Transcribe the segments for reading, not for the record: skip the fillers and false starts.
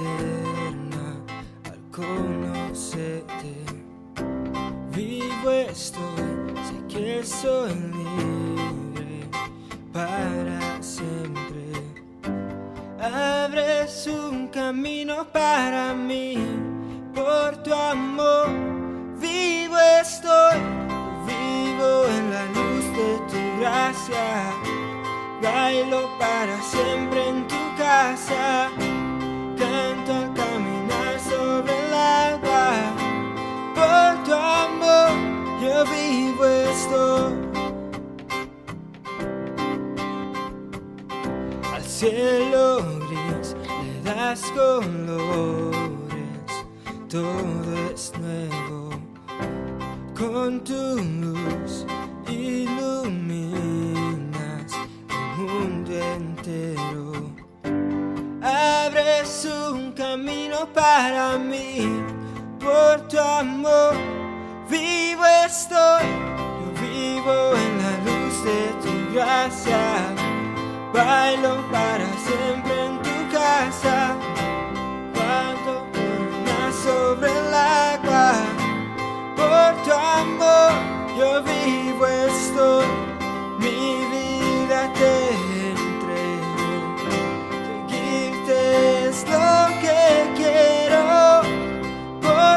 eterna al conocerte. Vivo estoy, sé que soy libre para siempre. Abres un camino para mí por tu amor. Vivo estoy, vivo en la luz de tu gracia. Bailo para siempre en tu casa. Canto al caminar sobre el agua. Por tu amor yo vivo estoy. Al cielo gris le das colores, todo es nuevo. Con tu luz iluminas el mundo entero. Abres un camino para mí por tu amor. Vivo estoy, yo vivo en la luz de tu gracia. Bailo para siempre en tu casa. Cuando caminas sobre el agua. Por tu amor yo vivo estoy. Mi vida te entrego. Seguirte es lo que quiero. Por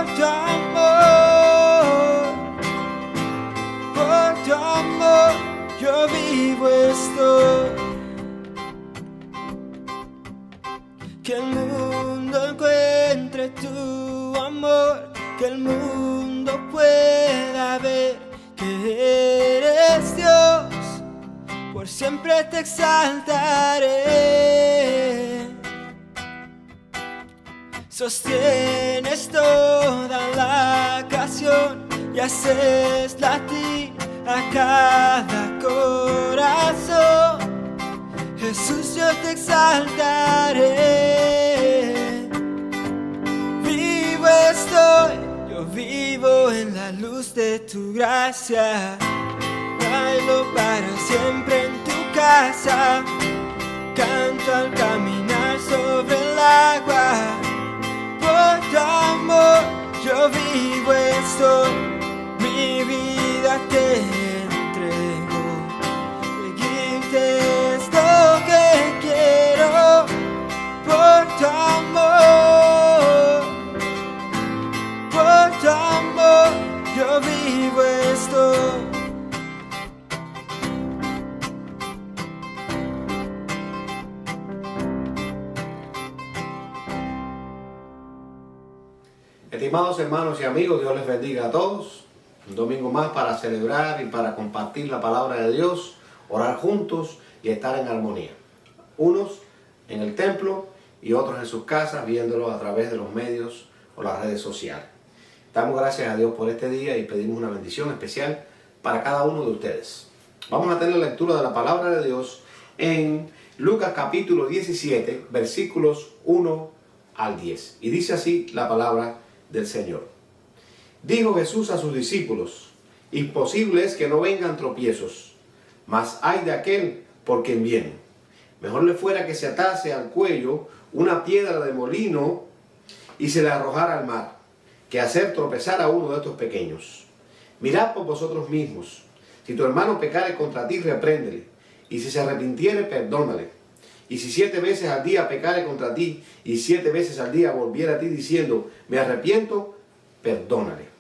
tu amor yo vivo estoy. Que el mundo encuentre tu amor, que el mundo pueda ver que eres Dios, por siempre te exaltaré. Sostienes toda la creación y haces latir a cada corazón. Jesús, yo te exaltaré. Vivo estoy, yo vivo en la luz de tu gracia. Bailo para siempre en tu casa. Canto al caminar sobre el agua. Por tu amor yo vivo estoy. Mi vida te entrego. Seguirte es lo que quiero. Por tu amor yo vivo estoy. Estimados hermanos y amigos, Dios les bendiga a todos. Un domingo más para celebrar y para compartir la palabra de Dios, orar juntos y estar en armonía. Unos en el templo y otros en sus casas, viéndolo a través de los medios o las redes sociales. Damos gracias a Dios por este día y pedimos una bendición especial para cada uno de ustedes. Vamos a tener la lectura de la palabra de Dios en Lucas capítulo 17, versículos 1 al 10. Y dice así la palabra del Señor. Dijo Jesús a sus discípulos: imposible es que no vengan tropiezos, mas hay de aquel por quien vienen. Mejor le fuera que se atase al cuello una piedra de molino y se la arrojara al mar, que hacer tropezar a uno de estos pequeños. Mirad por vosotros mismos. Si tu hermano pecare contra ti, repréndele, y si se arrepintiere, perdónale. Y si 7 veces al día pecare contra ti, y 7 veces al día volviera a ti diciendo, me arrepiento, perdónale.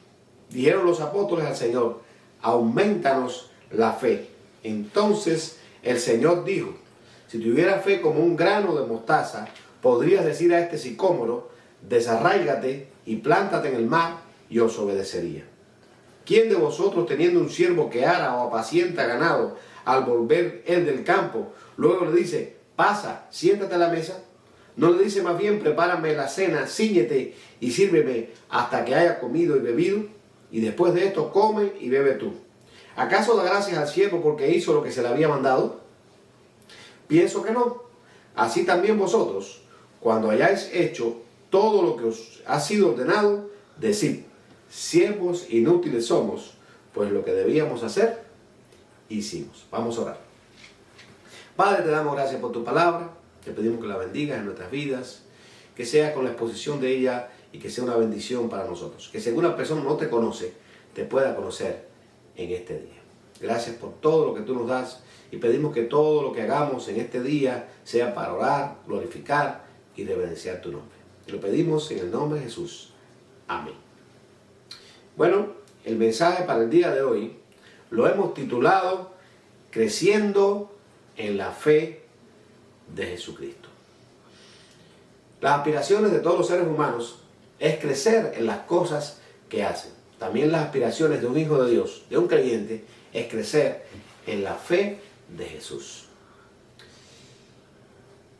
Dijeron los apóstoles al Señor, aumentanos la fe. Entonces el Señor dijo, si tuvieras fe como un grano de mostaza, podrías decir a este sicómoro, desarráigate y plántate en el mar, y os obedecería. ¿Quién de vosotros, teniendo un siervo que ara o apacienta ganado, al volver él del campo, luego le dice, pasa, siéntate a la mesa? ¿No le dice más bien, prepárame la cena, cíñete y sírveme hasta que haya comido y bebido? Y después de esto come y bebe tú. ¿Acaso da gracias al siervo porque hizo lo que se le había mandado? Pienso que no. Así también vosotros, cuando hayáis hecho todo lo que os ha sido ordenado, decid, siervos inútiles somos, pues lo que debíamos hacer, hicimos. Vamos a orar. Padre, te damos gracias por tu palabra, te pedimos que la bendigas en nuestras vidas que sea con la exposición de ella y que sea una bendición para nosotros. Que si alguna persona no te conoce, te pueda conocer en este día. Gracias por todo lo que tú nos das y pedimos que todo lo que hagamos en este día sea para orar, glorificar y reverenciar tu nombre. Y lo pedimos en el nombre de Jesús. Amén. Bueno, el mensaje para el día de hoy lo hemos titulado Creciendo en la fe de Jesucristo. Las aspiraciones de todos los seres humanos es crecer en las cosas que hacen. También las aspiraciones de un hijo de Dios, de un creyente, es crecer en la fe de Jesús.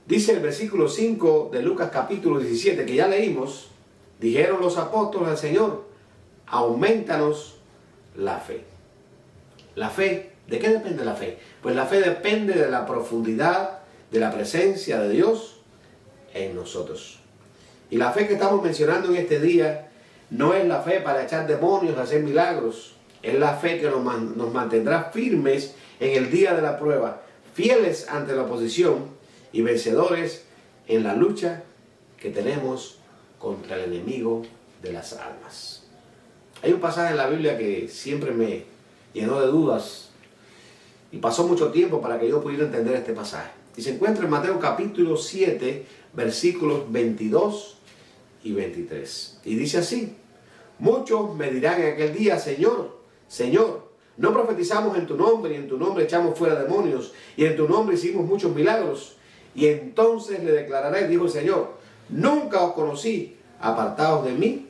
Dice el versículo 5 de Lucas capítulo 17, que ya leímos, dijeron los apóstoles al Señor, aumentanos la fe. La fe, ¿de qué depende la fe? Pues la fe depende de la profundidad de la presencia de Dios en nosotros. Y la fe que estamos mencionando en este día no es la fe para echar demonios, hacer milagros. Es la fe que nos mantendrá firmes en el día de la prueba, fieles ante la oposición y vencedores en la lucha que tenemos contra el enemigo de las almas. Hay un pasaje en la Biblia que siempre me llenó de dudas y pasó mucho tiempo para que yo pudiera entender este pasaje. Y se encuentra en Mateo capítulo 7, versículos 22 y 23. Y dice así: muchos me dirán en aquel día, Señor, Señor, no profetizamos en tu nombre, y en tu nombre echamos fuera demonios, y en tu nombre hicimos muchos milagros. Y entonces le declararé, dijo el Señor, nunca os conocí, apartados de mí,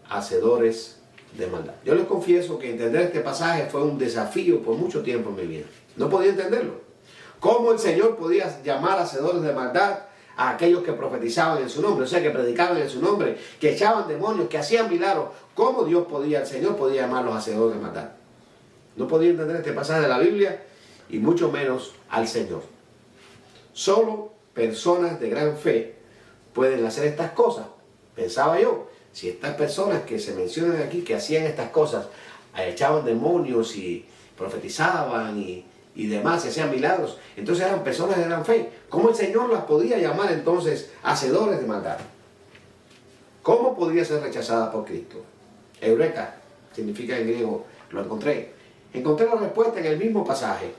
hacedores de maldad. Yo les confieso que entender este pasaje fue un desafío por mucho tiempo en mi vida. No podía entenderlo. ¿Cómo el Señor podía llamar hacedores de maldad a aquellos que profetizaban en su nombre? O sea, que predicaban en su nombre, que echaban demonios, que hacían milagros. ¿Cómo el Señor podía llamarlos hacedores de maldad? No podía entender este pasaje de la Biblia y mucho menos al Señor. Solo personas de gran fe pueden hacer estas cosas. Pensaba yo, si estas personas que se mencionan aquí, que hacían estas cosas, echaban demonios y profetizaban y demás, y hacían milagros, entonces eran personas de gran fe. ¿Cómo el Señor las podía llamar entonces hacedores de maldad? ¿Cómo podría ser rechazada por Cristo? Eureka significa en griego, lo encontré. Encontré la respuesta en el mismo pasaje.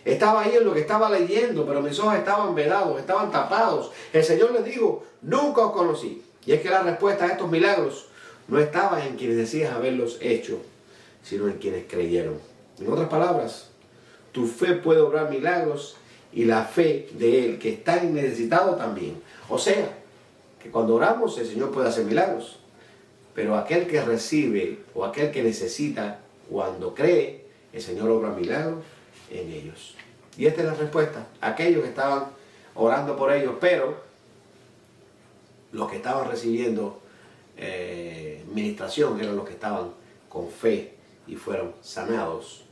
Estaba ahí en lo que estaba leyendo, pero mis ojos estaban vedados, estaban tapados. El Señor les dijo, nunca os conocí. Y es que la respuesta a estos milagros no estaba en quienes decían haberlos hecho, sino en quienes creyeron. En otras palabras, tu fe puede obrar milagros y la fe de Él, que está necesitado también. O sea, que cuando oramos el Señor puede hacer milagros, pero aquel que recibe o aquel que necesita, cuando cree, el Señor obra milagros en ellos. Y esta es la respuesta. Aquellos que estaban orando por ellos, pero los que estaban recibiendo ministración eran los que estaban con fe y fueron sanados.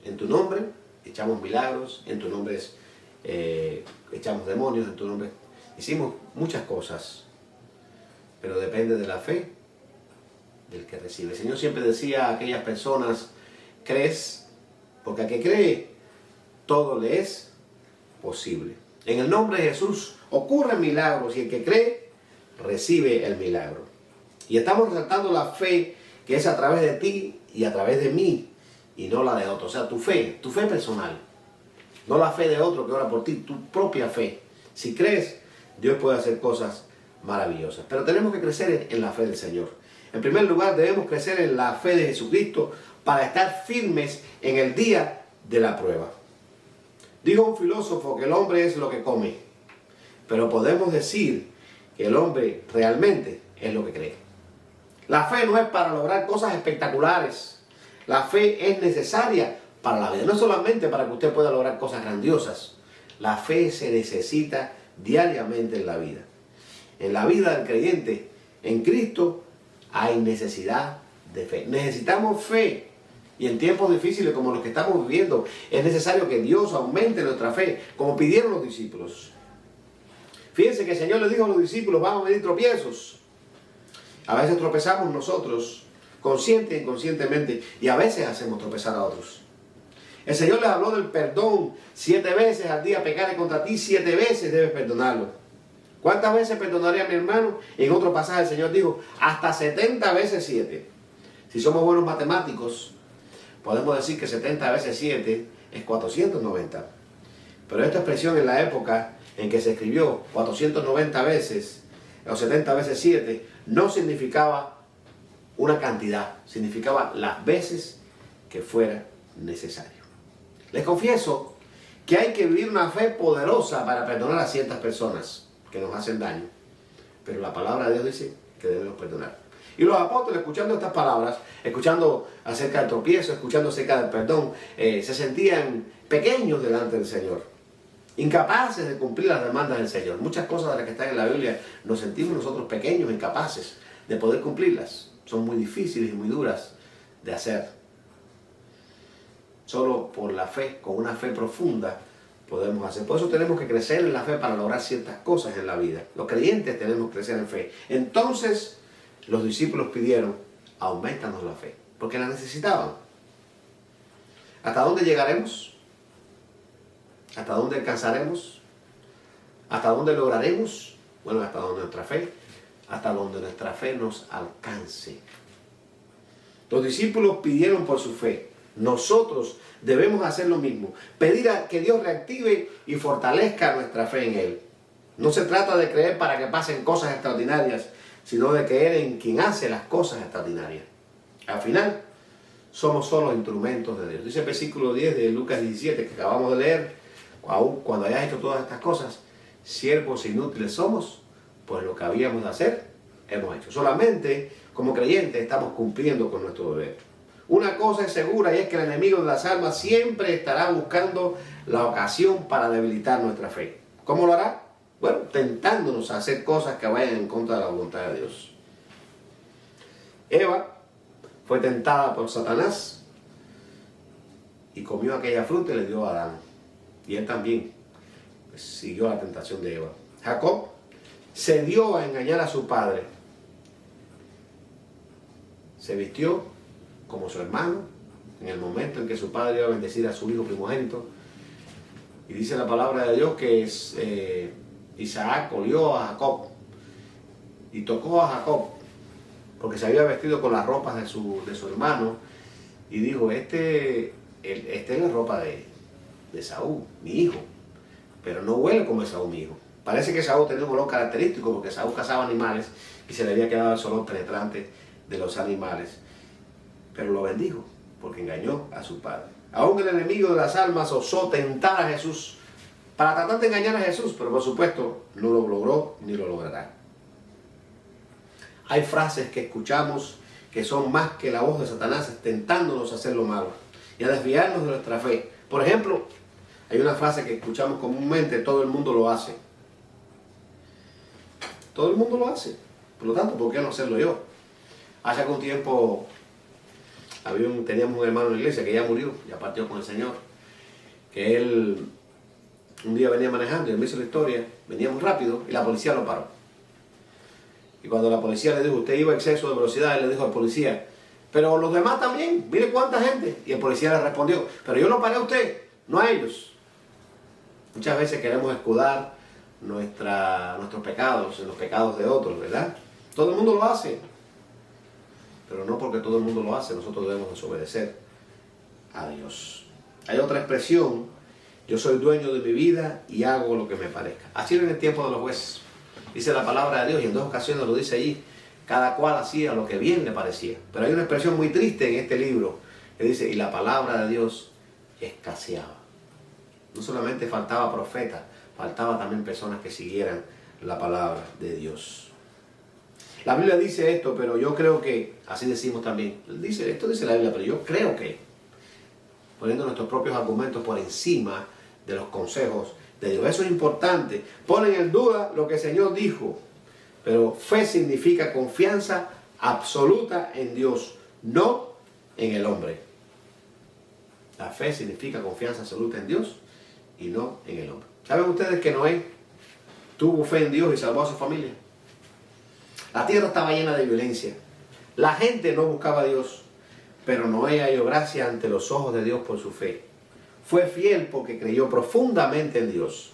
En tu nombre echamos milagros, en tu nombre echamos demonios, en tu nombre hicimos muchas cosas, pero depende de la fe del que recibe. El Señor siempre decía a aquellas personas, crees, porque al que cree, todo le es posible. En el nombre de Jesús ocurren milagros y el que cree, recibe el milagro. Y estamos resaltando la fe que es a través de ti y a través de mí y no la de otro. O sea, tu fe personal. No la fe de otro que ora por ti, tu propia fe. Si crees, Dios puede hacer cosas maravillosas. Pero tenemos que crecer en la fe del Señor. En primer lugar, debemos crecer en la fe de Jesucristo para estar firmes en el día de la prueba. Dijo un filósofo que el hombre es lo que come, pero podemos decir que el hombre realmente es lo que cree. La fe no es para lograr cosas espectaculares. La fe es necesaria para la vida, no solamente para que usted pueda lograr cosas grandiosas. La fe se necesita diariamente en la vida. En la vida del creyente, en Cristo, hay necesidad de fe. Necesitamos fe. Y en tiempos difíciles como los que estamos viviendo, es necesario que Dios aumente nuestra fe, como pidieron los discípulos. Fíjense que el Señor le dijo a los discípulos, vamos a venir tropiezos. A veces tropezamos nosotros, consciente e inconscientemente, y a veces hacemos tropezar a otros. El Señor les habló del perdón. 7 veces al día pecaré contra ti, 7 veces debes perdonarlo. ¿Cuántas veces perdonaría a mi hermano? En otro pasaje el Señor dijo, hasta 70 veces 7. Si somos buenos matemáticos, podemos decir que 70 veces 7 es 490. Pero esta expresión en la época en que se escribió 490 veces, o 70 veces 7, no significaba una cantidad, significaba las veces que fuera necesario. Les confieso que hay que vivir una fe poderosa para perdonar a ciertas personas que nos hacen daño, pero la palabra de Dios dice que debemos perdonar. Y los apóstoles, escuchando estas palabras, escuchando acerca del tropiezo, escuchando acerca del perdón, se sentían pequeños delante del Señor, incapaces de cumplir las demandas del Señor. Muchas cosas de las que están en la Biblia nos sentimos nosotros pequeños, incapaces de poder cumplirlas. Son muy difíciles y muy duras de hacer. Solo por la fe, con una fe profunda, podemos hacer. Por eso tenemos que crecer en la fe para lograr ciertas cosas en la vida. Los creyentes tenemos que crecer en fe. Entonces, los discípulos pidieron, aumentanos la fe, porque la necesitaban. ¿Hasta dónde llegaremos? ¿Hasta dónde alcanzaremos? ¿Hasta dónde lograremos? Bueno, hasta donde nuestra fe nos alcance. Los discípulos pidieron por su fe. Nosotros debemos hacer lo mismo. Pedir a que Dios reactive y fortalezca nuestra fe en Él. No se trata de creer para que pasen cosas extraordinarias, sino de creer en quien hace las cosas extraordinarias. Al final, somos solo instrumentos de Dios. Dice el versículo 10 de Lucas 17 que acabamos de leer. Aún cuando hayas hecho todas estas cosas, siervos inútiles somos, pues lo que habíamos de hacer, hemos hecho. Solamente como creyentes estamos cumpliendo con nuestro deber. Una cosa es segura y es que el enemigo de las almas siempre estará buscando la ocasión para debilitar nuestra fe. ¿Cómo lo hará? Bueno, tentándonos a hacer cosas que vayan en contra de la voluntad de Dios. Eva fue tentada por Satanás y comió aquella fruta y le dio a Adán. Y él también siguió la tentación de Eva. Jacob se dio a engañar a su padre. Se vistió como su hermano en el momento en que su padre iba a bendecir a su hijo primogénito. Y dice la palabra de Dios que Isaac olió a Jacob y tocó a Jacob porque se había vestido con las ropas de su hermano y dijo, este es la ropa de Esaú, mi hijo, pero no huele como Esaú, mi hijo. Parece que Esaú tenía un olor característico porque Esaú cazaba animales y se le había quedado el olor penetrante de los animales, pero lo bendijo porque engañó a su padre. Aún el enemigo de las almas osó tentar a Jesús para tratar de engañar a Jesús, pero por supuesto no lo logró ni lo logrará. Hay frases que escuchamos que son más que la voz de Satanás tentándonos a hacer lo malo y a desviarnos de nuestra fe. Por ejemplo, hay una frase que escuchamos comúnmente, todo el mundo lo hace. Todo el mundo lo hace. Por lo tanto, ¿por qué no hacerlo yo? Hace algún tiempo teníamos un hermano en la iglesia que ya murió, ya partió con el Señor, que él un día venía manejando y él me hizo la historia, venía muy rápido y la policía lo paró. Y cuando la policía le dijo, usted iba a exceso de velocidad, él le dijo al policía, pero los demás también, mire cuánta gente. Y el policía le respondió, pero yo lo paré a usted, no a ellos. Muchas veces queremos escudar nuestros pecados en los pecados de otros, ¿verdad? Todo el mundo lo hace. Pero no porque todo el mundo lo hace, nosotros debemos desobedecer a Dios. Hay otra expresión, yo soy dueño de mi vida y hago lo que me parezca. Así era en el tiempo de los jueces. Dice la palabra de Dios y en 2 ocasiones lo dice allí, cada cual hacía lo que bien le parecía. Pero hay una expresión muy triste en este libro que dice, y la palabra de Dios escaseaba. No solamente faltaba profetas, faltaba también personas que siguieran la palabra de Dios. La Biblia dice esto, pero yo creo que, así decimos también, esto dice la Biblia, pero yo creo que, poniendo nuestros propios argumentos por encima de los consejos de Dios. Eso es importante. Ponen en duda lo que el Señor dijo, pero fe significa confianza absoluta en Dios, no en el hombre. La fe significa confianza absoluta en Dios y no en el hombre. ¿Saben ustedes que Noé tuvo fe en Dios y salvó a su familia? La tierra estaba llena de violencia. La gente no buscaba a Dios, pero Noé halló gracia ante los ojos de Dios por su fe. Fue fiel porque creyó profundamente en Dios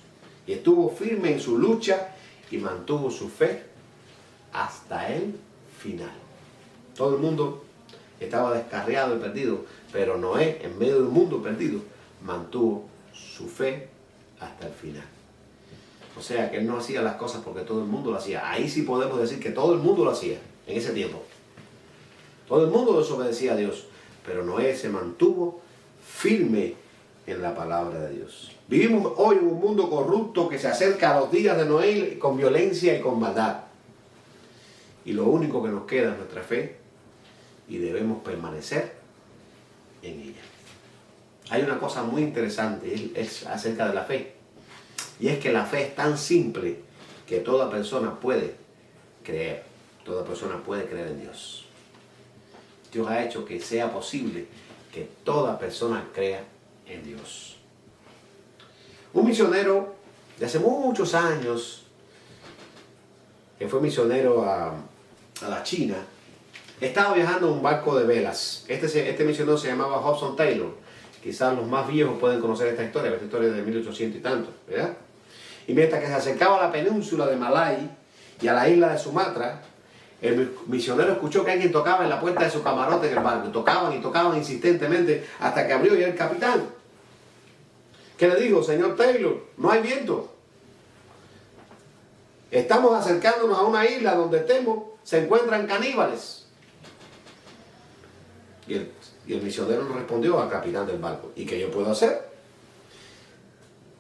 y estuvo firme en su lucha y mantuvo su fe hasta el final. Todo el mundo estaba descarriado y perdido, pero Noé, en medio del mundo perdido, mantuvo su fe hasta el final. O sea que él no hacía las cosas porque todo el mundo lo hacía. Ahí sí podemos decir que todo el mundo lo hacía en ese tiempo. Todo el mundo desobedecía a Dios, pero Noé se mantuvo firme en la palabra de Dios. Vivimos hoy en un mundo corrupto que se acerca a los días de Noé con violencia y con maldad. Y lo único que nos queda es nuestra fe y debemos permanecer en ella. Hay una cosa muy interesante, es acerca de la fe. Y es que la fe es tan simple que toda persona puede creer. Toda persona puede creer en Dios. Dios ha hecho que sea posible que toda persona crea en Dios. Un misionero de hace muchos años, que fue misionero a la China, estaba viajando en un barco de velas. Este misionero se llamaba Hudson Taylor. Quizás los más viejos pueden conocer esta historia de 1800 y tanto, ¿verdad? Y mientras que se acercaba a la península de Malay y a la isla de Sumatra, el misionero escuchó que alguien tocaba en la puerta de su camarote en el barco. Tocaban y tocaban insistentemente hasta que abrió y era el capitán, que le dijo: señor Taylor, no hay viento. Estamos acercándonos a una isla donde temo se encuentran caníbales. Y el misionero le respondió al capitán del barco: ¿y qué yo puedo hacer?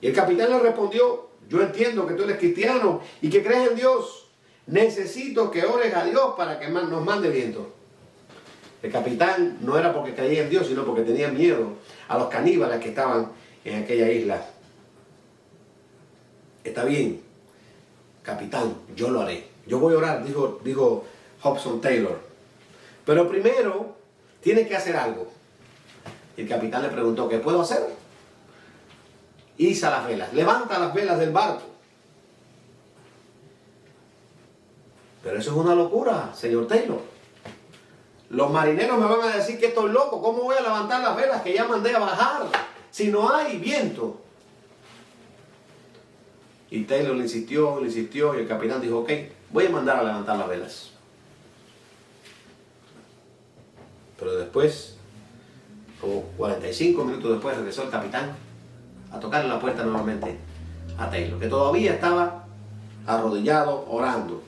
Y el capitán le respondió: yo entiendo que tú eres cristiano y que crees en Dios. Necesito que ores a Dios para que nos mande viento. El capitán no era porque creía en Dios, sino porque tenía miedo a los caníbales que estaban en aquella isla. Está bien, capitán, yo lo haré. Yo voy a orar, dijo Hudson Taylor. Pero primero tiene que hacer algo. Y el capitán le preguntó: ¿qué puedo hacer? Iza las velas, levanta las velas del barco. Pero eso es una locura, señor Taylor. Los marineros me van a decir que estoy loco. ¿Cómo voy a levantar las velas que ya mandé a bajar si no hay viento? Y Taylor le insistió y el capitán dijo: ok, voy a mandar a levantar las velas. Pero después, como 45 minutos después, regresó el capitán a tocarle la puerta nuevamente a Taylor, que todavía estaba arrodillado orando.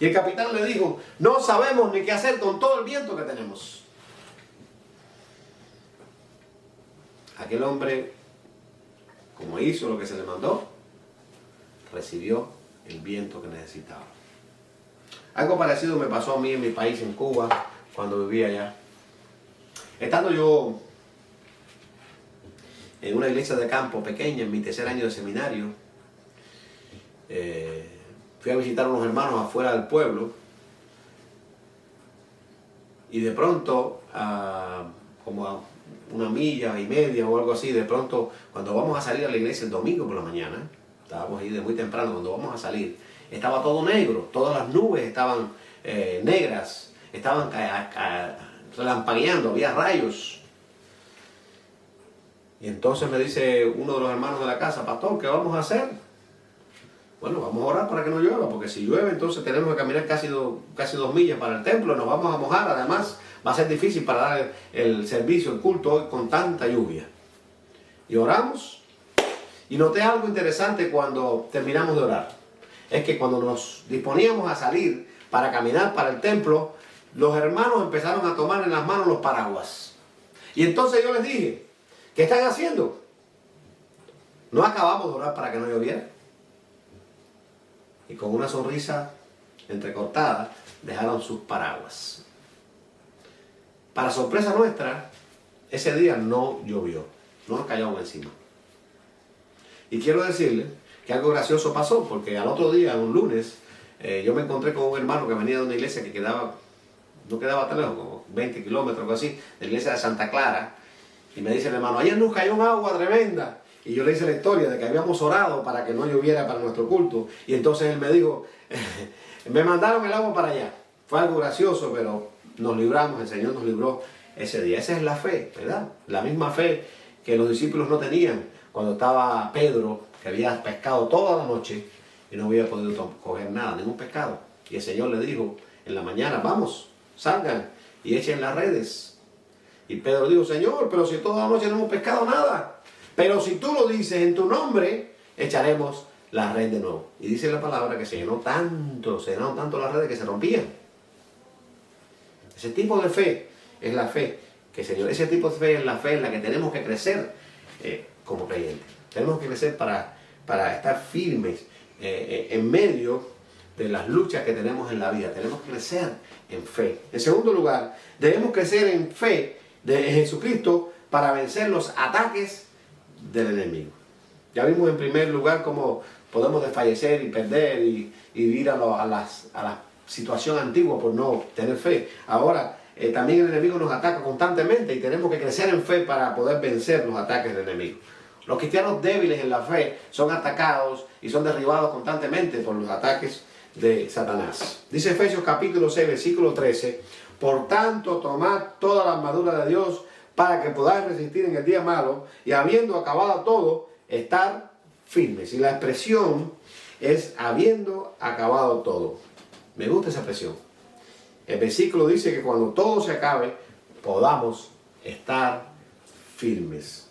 Y el capitán le dijo: no sabemos ni qué hacer con todo el viento que tenemos. Aquel hombre, como hizo lo que se le mandó, recibió el viento que necesitaba. Algo parecido me pasó a mí en mi país, en Cuba, cuando vivía allá. Estando yo en una iglesia de campo pequeña, en mi tercer año de seminario, fui a visitar a unos hermanos afuera del pueblo y de pronto, como a una milla y media o algo así, de pronto, cuando vamos a salir a la iglesia el domingo por la mañana, estábamos ahí de muy temprano, cuando vamos a salir, estaba todo negro, todas las nubes estaban negras, estaban relampagueando, había rayos. Y entonces me dice uno de los hermanos de la casa: pastor, ¿qué vamos a hacer? Bueno, vamos a orar para que no llueva, porque si llueve entonces tenemos que caminar casi 2 millas para el templo, nos vamos a mojar, además va a ser difícil para dar el servicio, el culto hoy con tanta lluvia. Y oramos, y noté algo interesante cuando terminamos de orar. Es que cuando nos disponíamos a salir para caminar para el templo, los hermanos empezaron a tomar en las manos los paraguas. Y entonces yo les dije: ¿qué están haciendo? ¿No acabamos de orar para que no lloviera? Y con una sonrisa entrecortada dejaron sus paraguas. Para sorpresa nuestra, ese día no llovió, no nos cayó encima. Y quiero decirle que algo gracioso pasó, porque al otro día, un lunes, yo me encontré con un hermano que venía de una iglesia que no quedaba tan lejos, como 20 kilómetros, algo así, de la iglesia de Santa Clara. Y me dice el hermano: ayer nos cayó un agua tremenda. Y yo le hice la historia de que habíamos orado para que no lloviera para nuestro culto. Y entonces él me dijo: me mandaron el agua para allá. Fue algo gracioso, pero nos libramos, el Señor nos libró ese día. Esa es la fe, ¿verdad? La misma fe que los discípulos no tenían cuando estaba Pedro, que había pescado toda la noche, y no había podido coger nada, ningún pescado. Y el Señor le dijo en la mañana, vamos, salgan y echen las redes. Y Pedro dijo, Señor, pero si toda la noche no hemos pescado nada. Pero si tú lo dices en tu nombre, echaremos la red de nuevo. Y dice la palabra que se llenaron tanto las redes que se rompían. Ese tipo de fe es la fe que Señor, ese tipo de fe es la fe en la que tenemos que crecer como creyentes. Tenemos que crecer para estar firmes en medio de las luchas que tenemos en la vida. Tenemos que crecer en fe. En segundo lugar, debemos crecer en fe de Jesucristo para vencer los ataques del enemigo. Ya vimos en primer lugar cómo podemos desfallecer y perder y ir a la situación antigua por no tener fe. Ahora, también el enemigo nos ataca constantemente y tenemos que crecer en fe para poder vencer los ataques del enemigo. Los cristianos débiles en la fe son atacados y son derribados constantemente por los ataques de Satanás. Dice Efesios capítulo 6, versículo 13, por tanto, tomad toda la armadura de Dios para que podáis resistir en el día malo y habiendo acabado todo, estar firmes. Y la expresión es habiendo acabado todo. Me gusta esa expresión. El versículo dice que cuando todo se acabe, podamos estar firmes.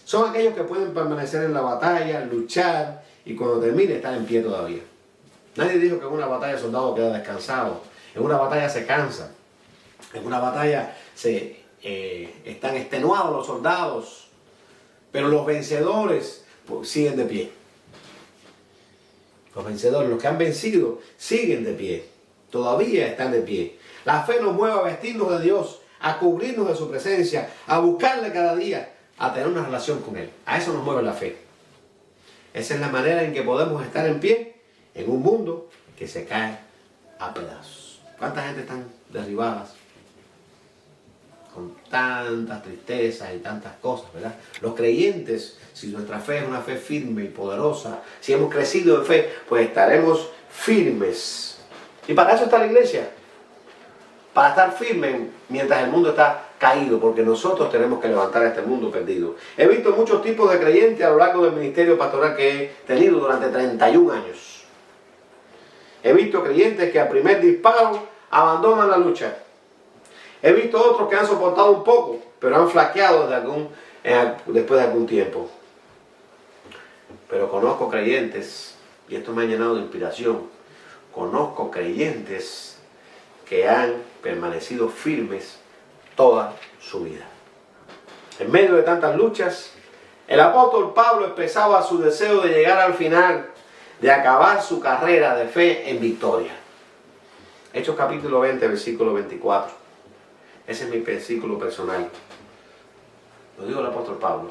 Son aquellos que pueden permanecer en la batalla, luchar y cuando termine estar en pie todavía. Nadie dijo que en una batalla el soldado queda descansado. En una batalla se cansa. En una batalla están extenuados los soldados. Pero los vencedores siguen de pie. Los vencedores, los que han vencido, siguen de pie. Todavía están de pie. La fe nos mueve a vestirnos de Dios, a cubrirnos de su presencia, a buscarle cada día, a tener una relación con Él. A eso nos mueve la fe. Esa es la manera en que podemos estar en pie en un mundo que se cae a pedazos. ¿Cuánta gente están derribadas? Con tantas tristezas y tantas cosas, ¿verdad? Los creyentes, si nuestra fe es una fe firme y poderosa, si hemos crecido en fe, pues estaremos firmes. Y para eso está la iglesia. Para estar firmes mientras el mundo está caído, porque nosotros tenemos que levantar a este mundo perdido. He visto muchos tipos de creyentes a lo largo del ministerio pastoral que he tenido durante 31 años. He visto creyentes que al primer disparo abandonan la lucha. He visto otros que han soportado un poco, pero han flaqueado después de algún tiempo. Pero conozco creyentes, y esto me ha llenado de inspiración, conozco creyentes que han permanecido firmes toda su vida. En medio de tantas luchas, el apóstol Pablo expresaba su deseo de llegar al final, de acabar su carrera de fe en victoria. Hechos capítulo 20, versículo 24. Ese es mi versículo personal. Lo digo el apóstol Pablo.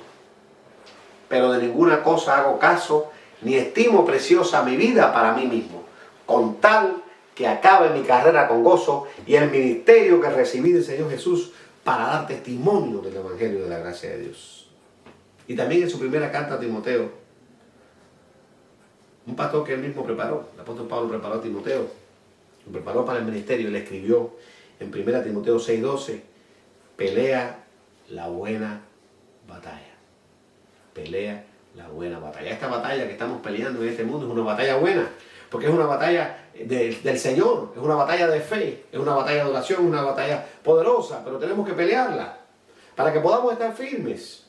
Pero de ninguna cosa hago caso, ni estimo preciosa mi vida para mí mismo, con tal que acabe mi carrera con gozo y el ministerio que recibí del Señor Jesús para dar testimonio del Evangelio de la gracia de Dios. Y también en su primera carta a Timoteo, un pastor que él mismo preparó, el apóstol Pablo preparó a Timoteo, lo preparó para el ministerio y le escribió en 1 Timoteo 6:12, pelea la buena batalla. Pelea la buena batalla. Esta batalla que estamos peleando en este mundo es una batalla buena, porque es una batalla del Señor, es una batalla de fe, es una batalla de oración, es una batalla poderosa, pero tenemos que pelearla para que podamos estar firmes.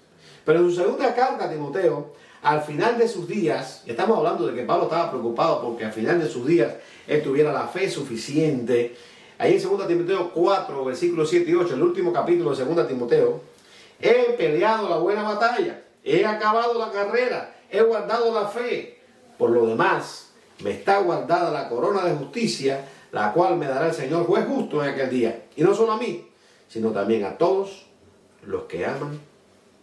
Pero en su segunda carta a Timoteo, al final de sus días, y estamos hablando de que Pablo estaba preocupado porque al final de sus días él tuviera la fe suficiente. Ahí en 2 Timoteo 4, versículos 7 y 8, el último capítulo de 2 Timoteo, he peleado la buena batalla, he acabado la carrera, he guardado la fe. Por lo demás, me está guardada la corona de justicia, la cual me dará el Señor juez justo en aquel día. Y no solo a mí, sino también a todos los que aman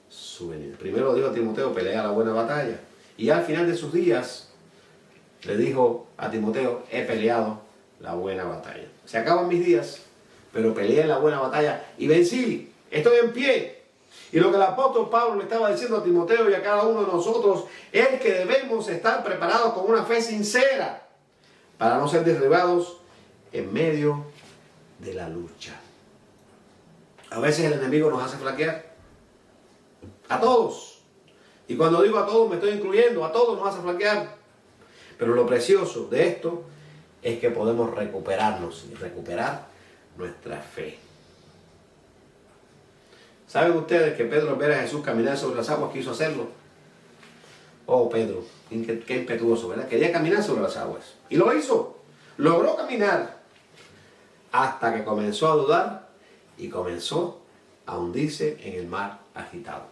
su venida. Primero dijo a Timoteo, pelea la buena batalla. Y al final de sus días, le dijo a Timoteo, he peleado la buena batalla. Se acaban mis días, pero peleé la buena batalla y vencí. Estoy en pie. Y lo que el apóstol Pablo le estaba diciendo a Timoteo y a cada uno de nosotros es que debemos estar preparados con una fe sincera para no ser derribados en medio de la lucha. A veces el enemigo nos hace flaquear. A todos. Y cuando digo a todos me estoy incluyendo. A todos nos hace flaquear. Pero lo precioso de esto es que podemos recuperarnos y recuperar nuestra fe. ¿Saben ustedes que Pedro al ver a Jesús caminar sobre las aguas quiso hacerlo? Oh, Pedro, qué impetuoso, ¿verdad? Quería caminar sobre las aguas. Y lo hizo. Logró caminar. Hasta que comenzó a dudar y comenzó a hundirse en el mar agitado.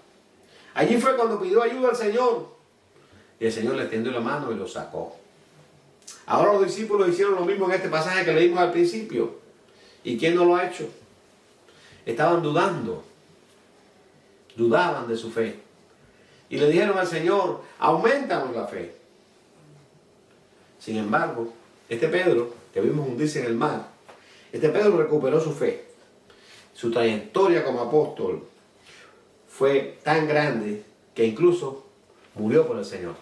Allí fue cuando pidió ayuda al Señor. Y el Señor le tendió la mano y lo sacó. Ahora los discípulos hicieron lo mismo en este pasaje que leímos al principio. ¿Y quién no lo ha hecho? Estaban dudando. Dudaban de su fe. Y le dijeron al Señor, aumentanos la fe. Sin embargo, este Pedro, que vimos hundirse en el mar, este Pedro recuperó su fe. Su trayectoria como apóstol fue tan grande que incluso murió por el Señor.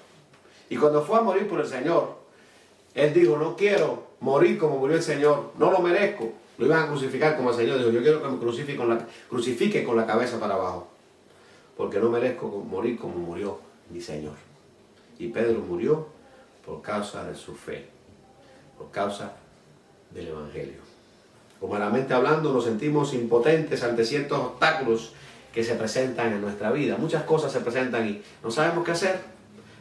Y cuando fue a morir por el Señor, él dijo, no quiero morir como murió el Señor, no lo merezco. Lo iban a crucificar como el Señor dijo, yo quiero que me crucifique con la cabeza para abajo, porque no merezco morir como murió mi Señor. Y Pedro murió por causa de su fe, por causa del Evangelio. Humanamente hablando, nos sentimos impotentes ante ciertos obstáculos que se presentan en nuestra vida. Muchas cosas se presentan y no sabemos qué hacer.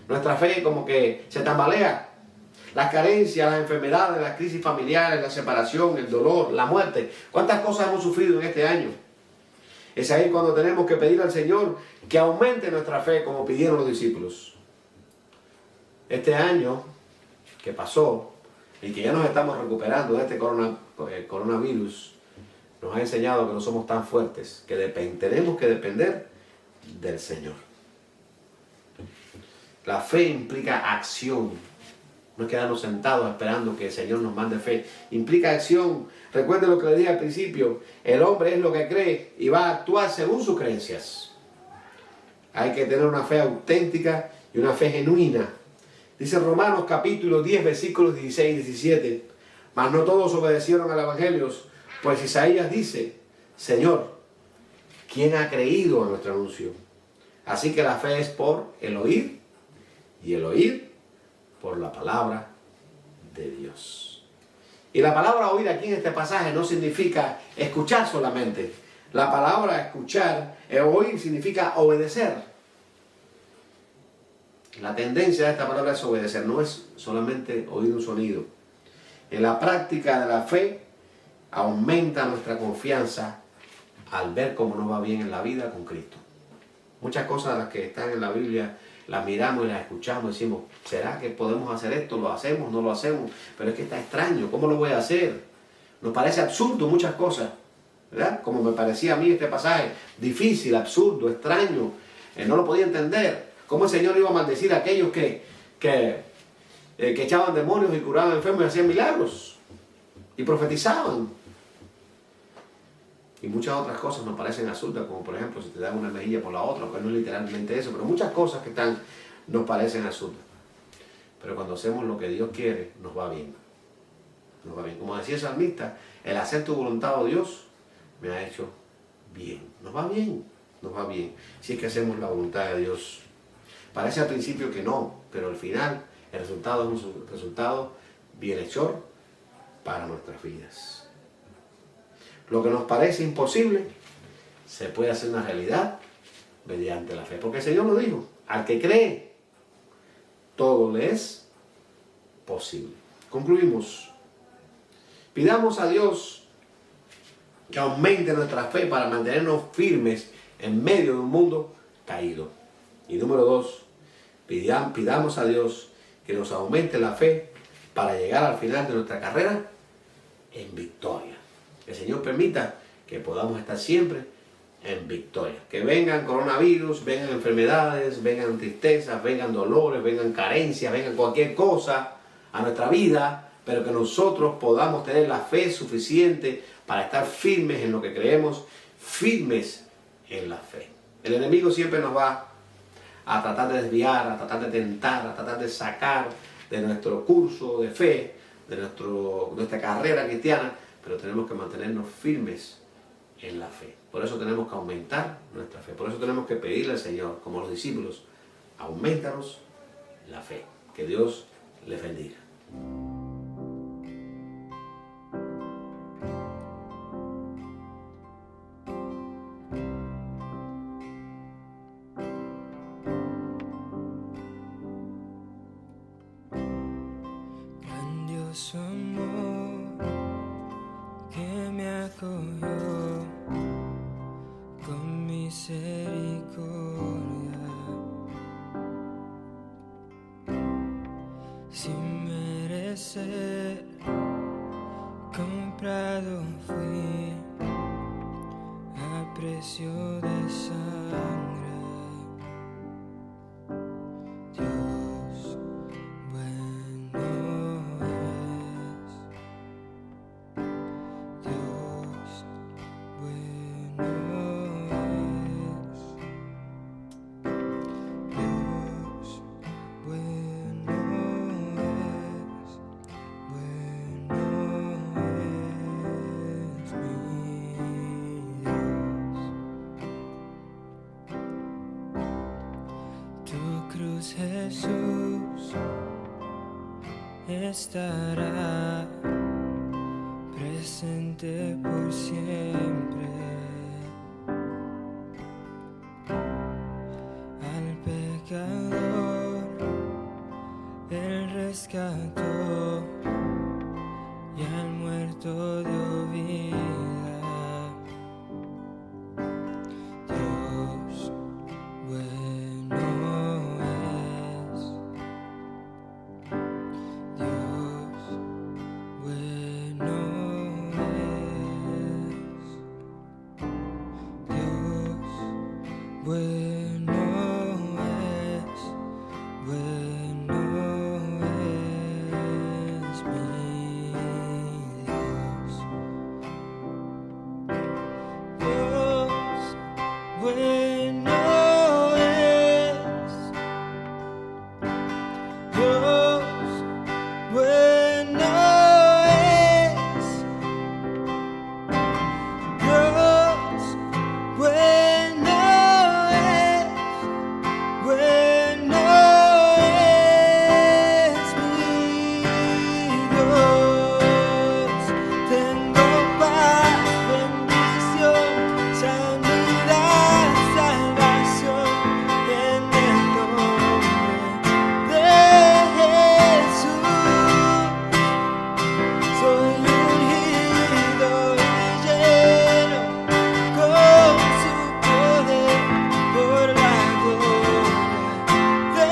Nuestra fe como que se tambalea. Las carencias, las enfermedades, las crisis familiares, la separación, el dolor, la muerte. ¿Cuántas cosas hemos sufrido en este año? Es ahí cuando tenemos que pedir al Señor que aumente nuestra fe como pidieron los discípulos. Este año que pasó y que ya nos estamos recuperando de este coronavirus, nos ha enseñado que no somos tan fuertes, que tenemos que depender del Señor. La fe implica acción. No es quedarnos sentados esperando que el Señor nos mande fe. Implica acción. Recuerden lo que le dije al principio. El hombre es lo que cree y va a actuar según sus creencias. Hay que tener una fe auténtica y una fe genuina. Dice Romanos capítulo 10, versículos 16 y 17. Mas no todos obedecieron al Evangelio, pues Isaías dice, Señor, ¿quién ha creído a nuestro anuncio? Así que la fe es por el oír y el oír por la palabra de Dios. Y la palabra oír aquí en este pasaje no significa escuchar solamente. La palabra escuchar, oír, significa obedecer. La tendencia de esta palabra es obedecer, no es solamente oír un sonido. En la práctica de la fe aumenta nuestra confianza al ver cómo nos va bien en la vida con Cristo. Muchas cosas de las que están en la Biblia las miramos y las escuchamos y decimos, ¿será que podemos hacer esto? ¿Lo hacemos? ¿No lo hacemos? Pero es que está extraño, ¿cómo lo voy a hacer? Nos parece absurdo muchas cosas, ¿verdad? Como me parecía a mí este pasaje, difícil, absurdo, extraño, no lo podía entender. ¿Cómo el Señor iba a maldecir a aquellos que echaban demonios y curaban enfermos y hacían milagros? Y profetizaban. Y muchas otras cosas nos parecen absurdas, como por ejemplo si te dan una mejilla por la otra, pues no es literalmente eso, pero muchas cosas que nos parecen absurdas. Pero cuando hacemos lo que Dios quiere, nos va bien. Nos va bien. Como decía el salmista, el hacer tu voluntad, oh Dios, me ha hecho bien. Nos va bien, nos va bien. Si es que hacemos la voluntad de Dios. Parece al principio que no, pero al final el resultado es un resultado bienhechor para nuestras vidas. Lo que nos parece imposible se puede hacer una realidad mediante la fe. Porque el Señor lo dijo, al que cree, todo le es posible. Concluimos. Pidamos a Dios que aumente nuestra fe para mantenernos firmes en medio de un mundo caído. Y número 2, pidamos a Dios que nos aumente la fe para llegar al final de nuestra carrera en victoria. Que el Señor permita que podamos estar siempre en victoria. Que vengan coronavirus, vengan enfermedades, vengan tristezas, vengan dolores, vengan carencias, vengan cualquier cosa a nuestra vida, pero que nosotros podamos tener la fe suficiente para estar firmes en lo que creemos, firmes en la fe. El enemigo siempre nos va a tratar de desviar, a tratar de tentar, a tratar de sacar de nuestro curso de fe, de nuestra carrera cristiana, pero tenemos que mantenernos firmes en la fe. Por eso tenemos que aumentar nuestra fe. Por eso tenemos que pedirle al Señor, como los discípulos, aumentanos la fe. Que Dios les bendiga. Grandioso amor que me acogió con misericordia, sin merecer, comprado fui a precio de sangre. Dios bueno es, Dios bueno es, Dios bueno es, bueno es mi Dios. Tu cruz, Jesús, estará presente por siempre. Al pecador Él rescató y al muerto dio vida. Dios bueno es, Dios bueno es, Dios bueno es, bueno es mi Dios. Dios bueno es, Dios bueno es, Dios bueno es, bueno es mi Dios. Tengo paz, bendición, sanidad, salvación en el nombre de Jesús. Soy ungido y lleno con su poder por la gloria de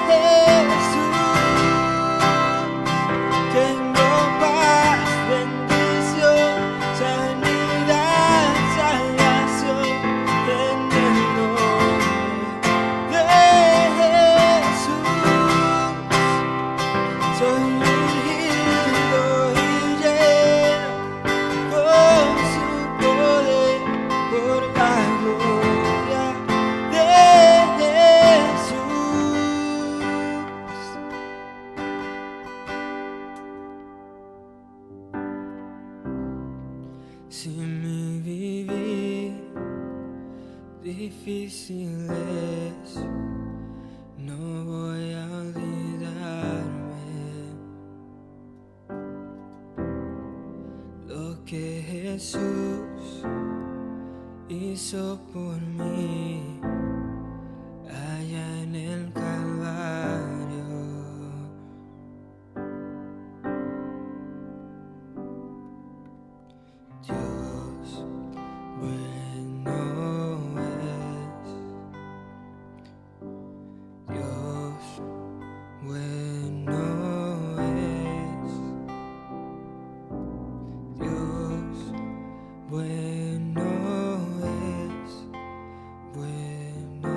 Jesús. Tengo paz, bendición, sanidad, salvación en el nombre de Jesús. Soy ungido y lleno con su poder por la gloria de Jesús. Si mi vivir difícil es, no voy a olvidarme lo que Jesús hizo por mí allá en el Calvario. Dios bueno es, Dios bueno es, Dios bueno es, bueno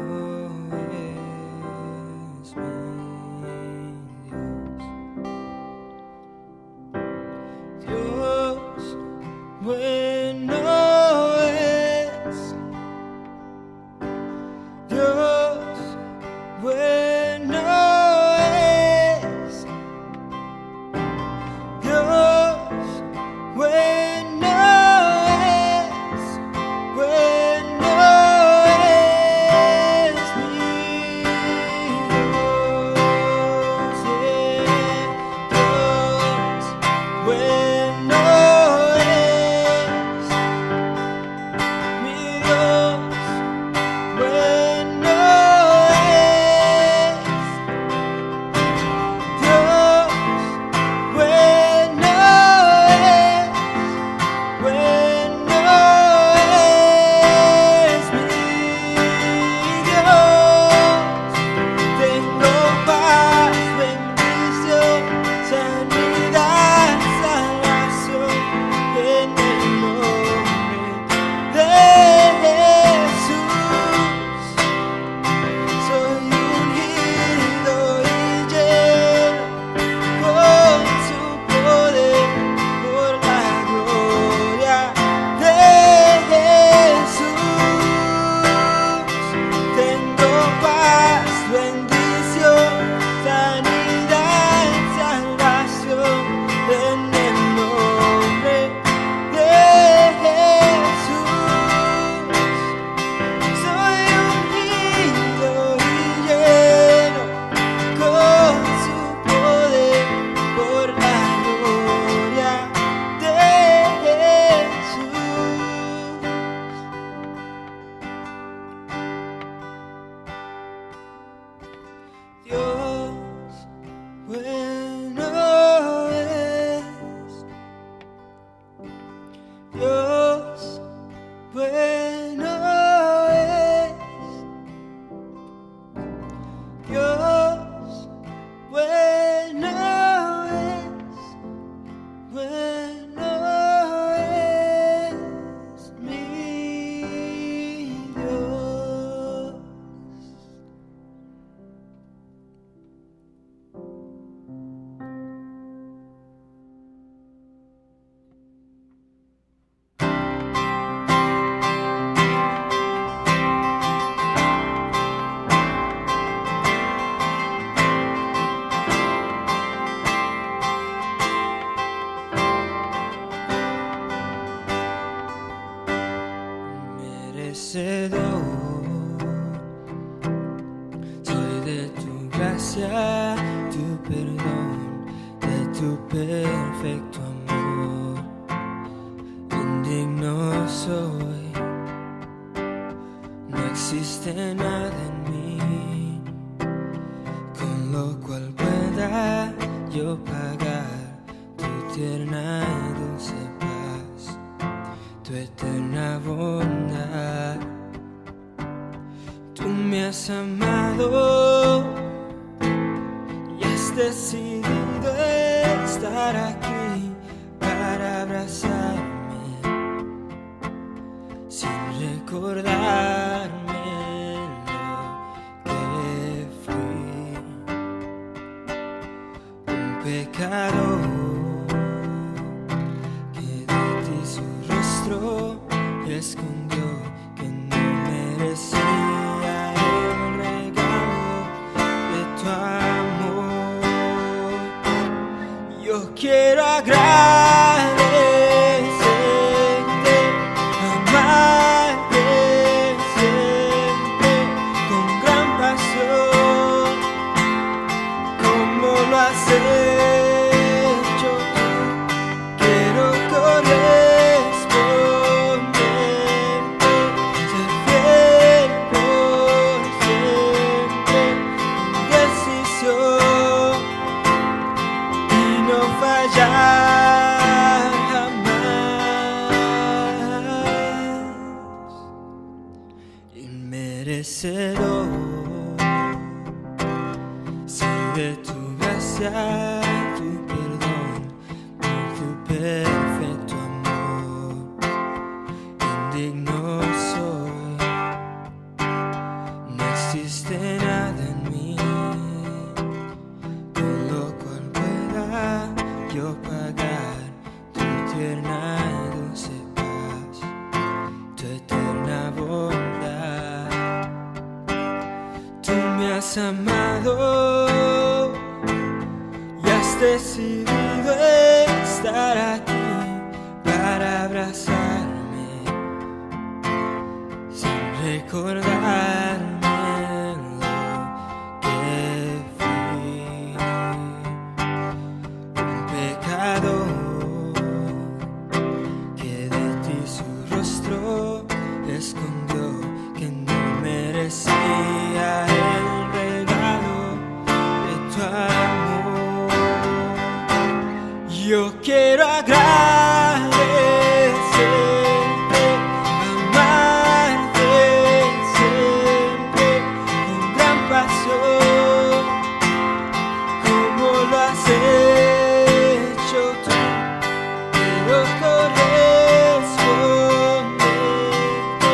es mi Dios. Dios bueno es, Dios bueno es, Dios bueno es, bueno es mi Dios. merecedor. Soy de tu gracia, tu perdón, de tu perfecto amor. Indigno soy, no existe nada en mí con lo cual pueda yo pagar tu tierna y dulce paz, tu eterna bondad. Tú me has amado y has decidido estar aquí para abrazarme sin recordarme lo que fui, un pecador que de ti su rostro escondió, que no merecía el regalo de tu amor. Yo quiero agradecerte, amarte siempre con gran pasión, como lo has hecho tú. Quiero corresponderte, ser fiel por siempre, con decisión y no fallar jamás. Inmerecedor soy de tu gracia, tu perdón, por tu perfecto amor. Indigno soy, no existe nada en mí con lo cual pueda yo pagar tu tierna y dulce paz, tu eterna bondad. Tú me has amado y has decidido estar aquí para abrazarme sin recordarme lo que fui, un pecador que de ti su rostro escondió, que no merecía el regalo de tu amor. Yo quiero agradecerte, amarte siempre con gran pasión, como lo has hecho tú. Quiero corresponderte,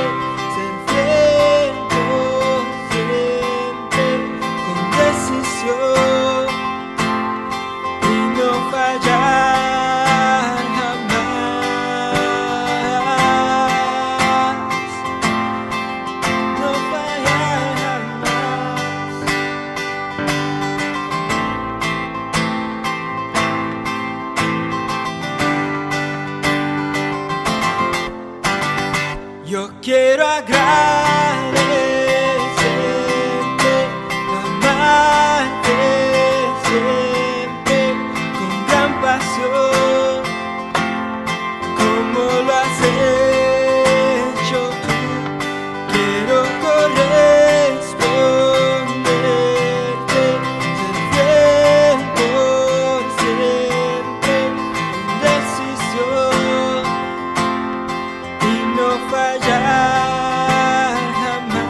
ser fiel por siempre, con decisión y no fallar jamás, no fallar jamás. Yo quiero agradecerte, amarte siempre con gran pasión, como lo has hecho tú. Quiero corresponderte, ser fiel por siempre, con decisión y no fallar jamás.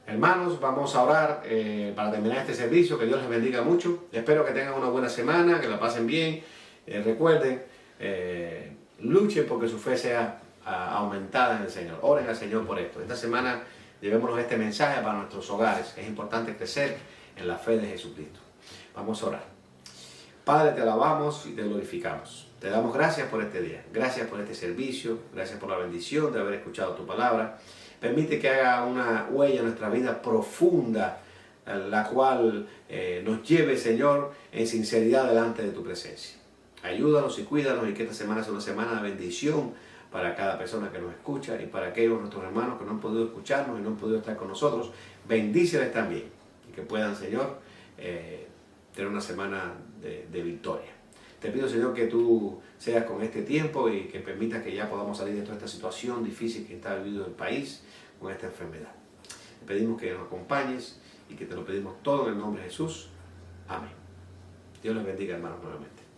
Hermanos, vamos a orar para terminar este servicio. Que Dios les bendiga mucho. Espero que tengan una buena semana, que la pasen bien. Recuerden, luchen porque su fe sea aumentada en el Señor. Oren al Señor por esto. Esta semana llevémonos este mensaje para nuestros hogares. Es importante crecer en la fe de Jesucristo. Vamos a orar. Padre, te alabamos y te glorificamos. Te damos gracias por este día. Gracias por este servicio. Gracias por la bendición de haber escuchado tu palabra. Permite que haga una huella en nuestra vida profunda la cual nos lleve, Señor, en sinceridad delante de tu presencia. Ayúdanos y cuídanos, y que esta semana sea una semana de bendición para cada persona que nos escucha, y para aquellos nuestros hermanos que no han podido escucharnos y no han podido estar con nosotros. Bendíceles también, y que puedan, Señor, tener una semana de victoria. Te pido, Señor, que tú seas con este tiempo y que permitas que ya podamos salir de toda esta situación difícil que está viviendo el país con esta enfermedad. Te pedimos que nos acompañes y que te lo pedimos todo en el nombre de Jesús. Amén. Dios les bendiga, hermanos, nuevamente.